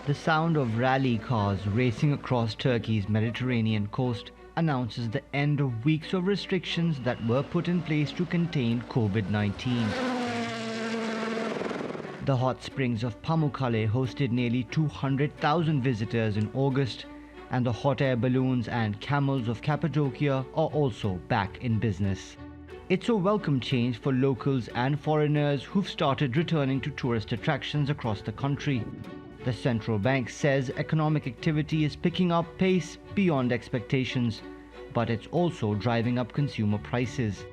The sound of rally cars racing across Turkey's Mediterranean coast announces the end of weeks of restrictions that were put in place to contain COVID-19. The hot springs of Pamukkale hosted nearly 200,000 visitors in August, and the hot air balloons and camels of Cappadocia are also back in business. It's a welcome change for locals and foreigners who've started returning to tourist attractions across the country. The central bank says economic activity is picking up pace beyond expectations, but it's also driving up consumer prices.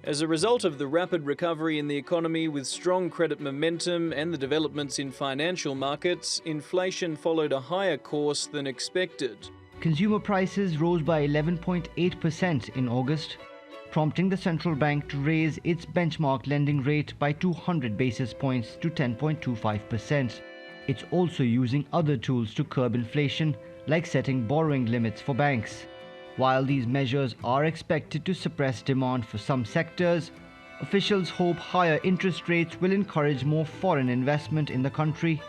As a result of the rapid recovery in the economy with strong credit momentum and the developments in financial markets, inflation followed a higher course than expected. Consumer prices rose by 11.8% in August, prompting the central bank to raise its benchmark lending rate by 200 basis points to 10.25%. It's also using other tools to curb inflation, like setting borrowing limits for banks. While these measures are expected to suppress demand for some sectors, officials hope higher interest rates will encourage more foreign investment in the country.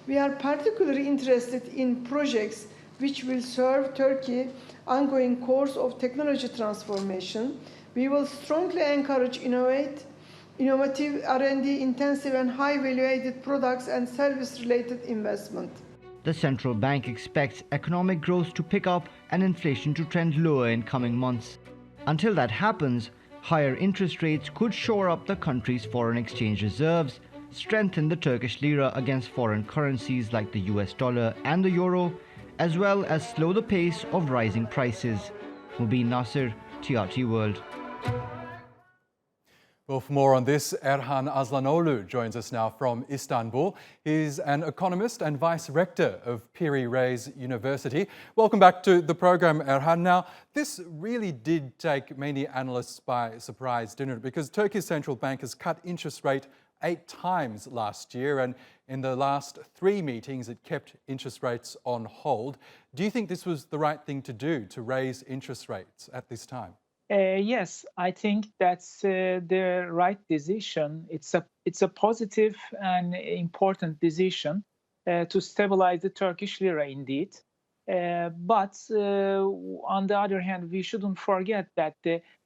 We are particularly interested in projects which will serve Turkey's ongoing course of technology transformation. We will strongly encourage innovative, R&D intensive and high value-added products and service-related investment. The central bank expects economic growth to pick up and inflation to trend lower in coming months. Until that happens, higher interest rates could shore up the country's foreign exchange reserves, strengthen the Turkish lira against foreign currencies like the US dollar and the euro, as well as slow the pace of rising prices. Mobin Nasir, TRT World. Well, for more on this, Erhan Aslanoglu joins us now from Istanbul. He's an economist and vice rector of Piri Reis University. Welcome back to the program, Erhan. Now, this really did take many analysts by surprise, didn't it? Because Turkey's central bank has cut interest rate 8 times last year, and in the last 3 meetings, it kept interest rates on hold. Do you think this was the right thing to do, to raise interest rates at this time? Yes, I think that's the right decision. It's a positive and important decision to stabilize the Turkish lira, indeed. But on the other hand, we shouldn't forget that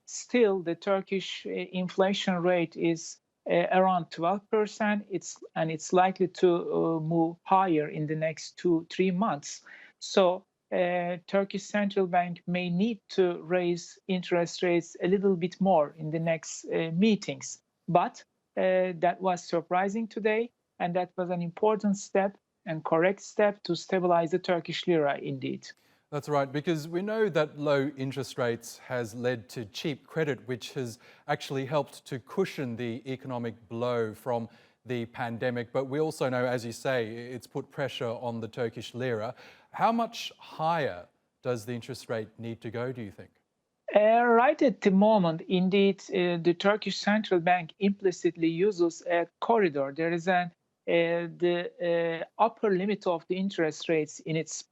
still the Turkish inflation rate is around 12%. It's likely to move higher in the next 2-3 months. So Turkish central bank may need to raise interest rates a little bit more in the next meetings. But that was surprising today, and that was an important step and correct step to stabilize the Turkish lira, indeed. That's right, because we know that low interest rates has led to cheap credit, which has actually helped to cushion the economic blow from the pandemic. But we also know, as you say, it's put pressure on the Turkish lira. How much higher does the interest rate need to go, do you think? Right at the moment, indeed, the Turkish central bank implicitly uses a corridor. There is the upper limit of the interest rates in its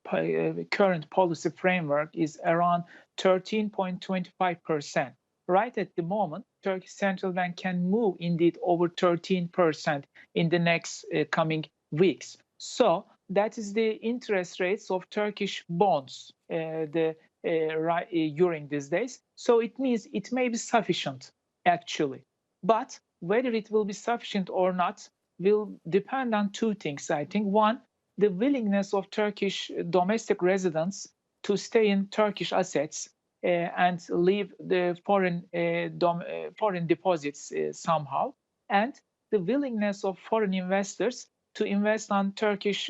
current policy framework is around 13.25%. Right at the moment, Turkish central bank can move indeed over 13% in the next coming weeks. So that is the interest rates of Turkish bonds during these days. So it means it may be sufficient, actually. But whether it will be sufficient or not will depend on 2 things, I think. One, the willingness of Turkish domestic residents to stay in Turkish assets and leave the foreign deposits somehow, and the willingness of foreign investors to invest on Turkish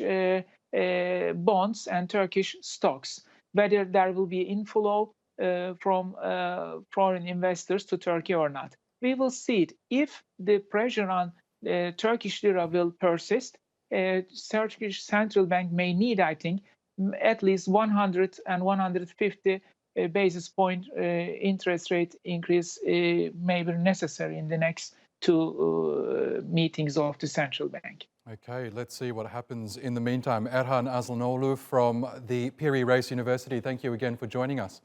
bonds and Turkish stocks, whether there will be inflow from foreign investors to Turkey or not. We will see it. If the pressure on Turkish lira will persist, Turkish central bank may need, I think, at least 100 and 150 basis point interest rate increase may be necessary in the next 2 meetings of the central bank. Okay, let's see what happens in the meantime. Erhan Aslanoglu from the Piri Reis University, thank you again for joining us.